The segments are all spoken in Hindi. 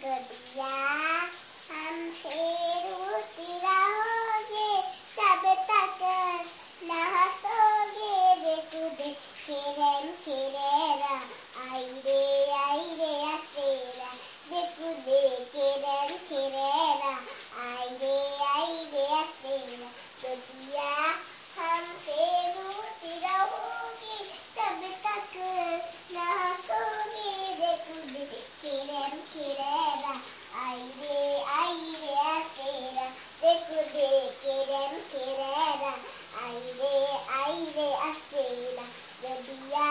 गड़िया हमसे रूठी रहोगे तब तक न हंसोगे रे कूदे खेरेरा आई रे असेरा रे कूदे खेरेरा आई रे असेरा गड़िया हमसे रूठी रहोगे तब तक न हंसोगे रे कूदे खेरेरा आई रे असेरा रे कूदे खेरेरा आई रे असेरा गड़िया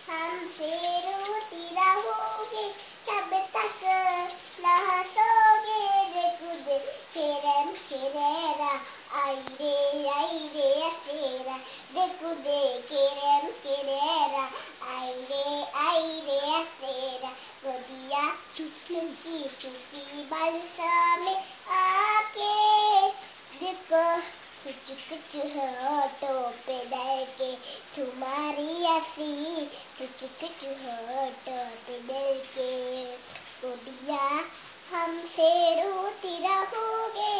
हमसे रूठी रहोगे तब तक न हंसोगे रे कूदे खेरेरा आई रे असेरा रे कूदे खेरेरा आई रे असेरा गड़िया चुकी बारिशा में आके देखो कुछ होठों पे डर के तुम्हारी हंसी कुछ होठों पे डर के गड़िया हमसे रूठी रहोगे